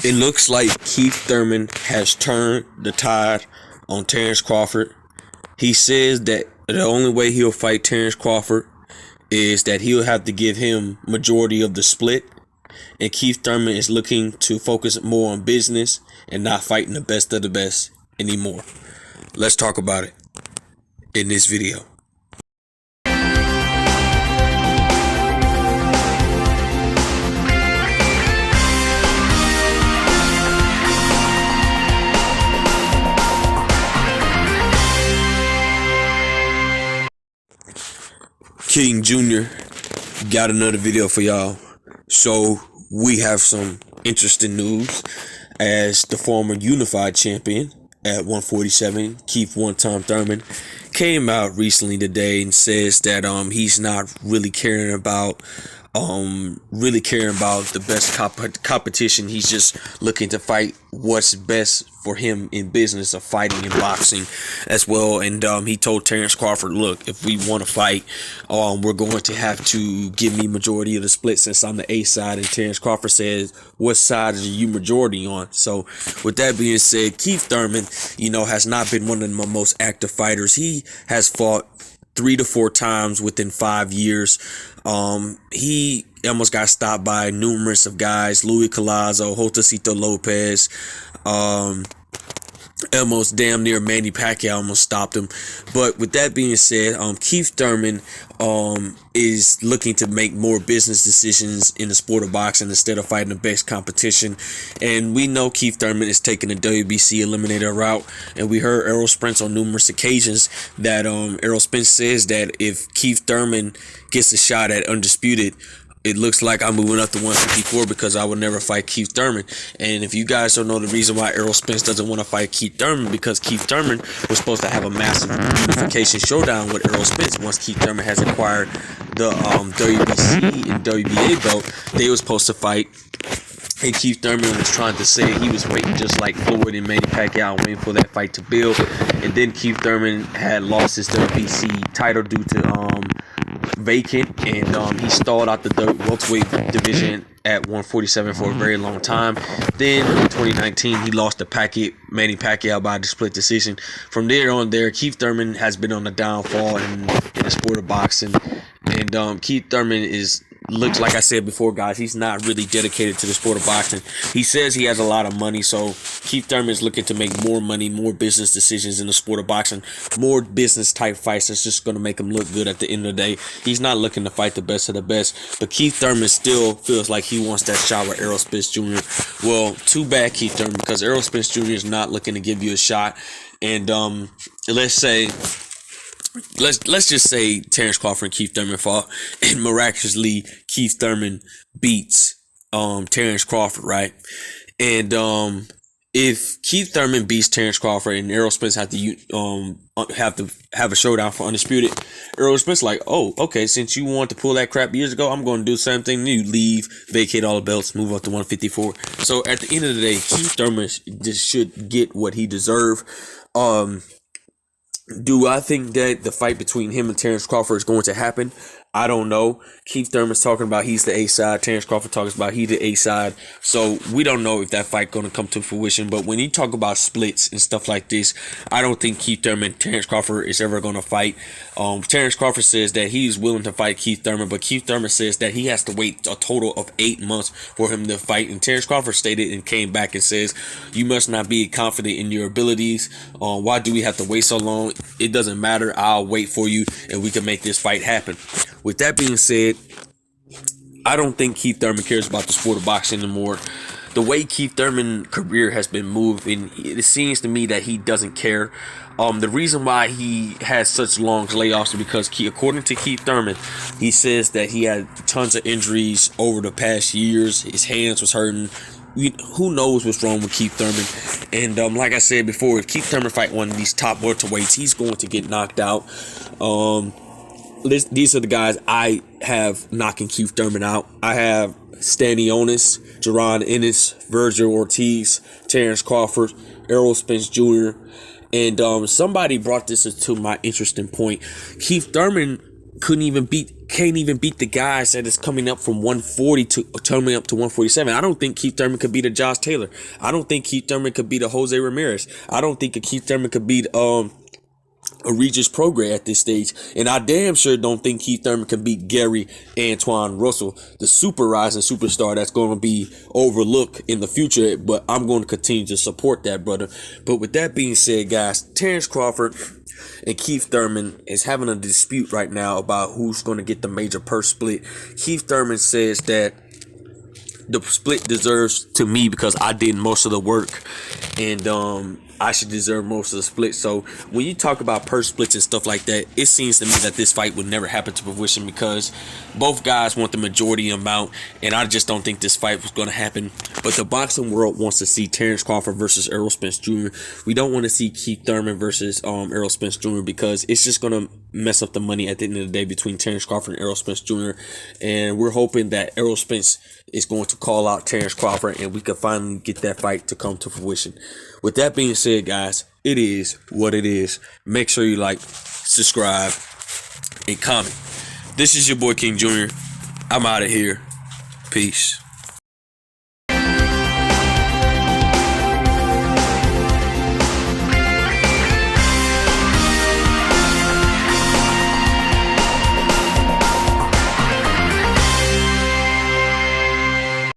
It looks like Keith Thurman has turned the tide on Terrance Crawford. He says that the only way he'll fight Terrance Crawford is that he'll have to give him majority of the split. And Keith Thurman is looking to focus more on business and not fighting the best of the best anymore. Let's talk about it in this video. King Jr. got another video for y'all. So we have some interesting news as the former unified champion at 147, Keith one-time Thurman, came out recently today and says that he's not really caring about the best competition. He's just looking to fight what's best for him in business of fighting and boxing as well. And he told Terrance Crawford, look, if we want to fight, we're going to have to give me majority of the split since I'm the A side. And Terrance Crawford says, what side are you majority on? So with that being said, Keith Thurman, has not been one of my most active fighters. He has fought 3 to 4 times within 5 years. He almost got stopped by numerous of guys, Louis Collazo, Josecito Lopez, almost damn near Manny Pacquiao almost stopped him. But with that being said, Keith Thurman is looking to make more business decisions in the sport of boxing instead of fighting the best competition. And we know Keith Thurman is taking the WBC eliminator route. And we heard Errol Spence on numerous occasions that Errol Spence says that if Keith Thurman gets a shot at undisputed, it looks like I'm moving up to 154 because I would never fight Keith Thurman. And if you guys don't know the reason why Errol Spence doesn't want to fight Keith Thurman, because Keith Thurman was supposed to have a massive unification showdown with Errol Spence. Once Keith Thurman has acquired the WBC and WBA belt, they were supposed to fight. And Keith Thurman was trying to say he was waiting just like Floyd and Manny Pacquiao, waiting for that fight to build. And then Keith Thurman had lost his WBC title due to vacant, and he stalled out the welterweight division at 147 for a very long time. Then in 2019 he lost to Manny Pacquiao by a split decision. From there on, Keith Thurman has been on the downfall in the sport of boxing. And Keith Thurman looks like I said before, guys, he's not really dedicated to the sport of boxing. He says he has a lot of money, so Keith Thurman is looking to make more money, more business decisions in the sport of boxing, more business type fights that's just going to make him look good at the end of the day. He's not looking to fight the best of the best, but Keith Thurman still feels like he wants that shot with Errol Spence Jr. Well, too bad, Keith Thurman, because Errol Spence Jr. is not looking to give you a shot. And Let's just say Terrance Crawford and Keith Thurman fought, and miraculously Keith Thurman beats Terrance Crawford, right? And if Keith Thurman beats Terrance Crawford and Errol Spence have to have a showdown for undisputed, Errol Spence like, oh, okay, since you wanted to pull that crap years ago, I'm going to do the same thing. You leave, vacate all the belts, move up to 154. So at the end of the day, Keith Thurman just should get what he deserves. Do I think that the fight between him and Terrance Crawford is going to happen? I don't know. Keith Thurman's talking about he's the A side. Terrance Crawford talks about he's the A side. So we don't know if that fight going to come to fruition. But when you talk about splits and stuff like this, I don't think Keith Thurman, Terrance Crawford is ever going to fight. Terrance Crawford says that he's willing to fight Keith Thurman, but Keith Thurman says that he has to wait a total of 8 months for him to fight. And Terrance Crawford stated and came back and says, you must not be confident in your abilities. Why do we have to wait so long? It doesn't matter. I'll wait for you and we can make this fight happen. With that being said, I don't think Keith Thurman cares about the sport of boxing anymore. The way Keith Thurman's career has been moving, it seems to me that he doesn't care. The reason why he has such long layoffs is because, according to Keith Thurman, he says that he had tons of injuries over the past years. His hands was hurting. Who knows what's wrong with Keith Thurman? And like I said before, if Keith Thurman fight one of these top welterweights, he's going to get knocked out. These are the guys I have knocking Keith Thurman out. I have Stanionis, Jaron Ennis, Virgil Ortiz, Terrance Crawford, Errol Spence Jr. And somebody brought this to my interesting point. Keith Thurman can't even beat the guys that is coming up from 140 to coming up to 147. I don't think Keith Thurman could beat a Josh Taylor. I don't think Keith Thurman could beat a Jose Ramirez. I don't think a Keith Thurman could beat a Regis Prograis at this stage. And I damn sure don't think Keith Thurman can beat Gary Antoine Russell, the super rising superstar that's going to be overlooked in the future. But I'm going to continue to support that, brother. But with that being said, guys, Terrance Crawford and Keith Thurman is having a dispute right now about who's going to get the major purse split. Keith Thurman says that the split deserves to me because I did most of the work, and I should deserve most of the split. So when you talk about purse splits and stuff like that, it seems to me that this fight would never happen to fruition because both guys want the majority amount, and I just don't think this fight was going to happen. But the boxing world wants to see Terrance Crawford versus Errol Spence Jr. We don't want to see Keith Thurman versus Errol Spence Jr. because it's just going to mess up the money at the end of the day between Terrance Crawford and Errol Spence Jr. And we're hoping that Errol Spence is going to call out Terrance Crawford and we can finally get that fight to come to fruition. With that being said, guys, it is what it is. Make sure you like, subscribe, and comment. This is your boy King Jr. I'm out of here. Peace.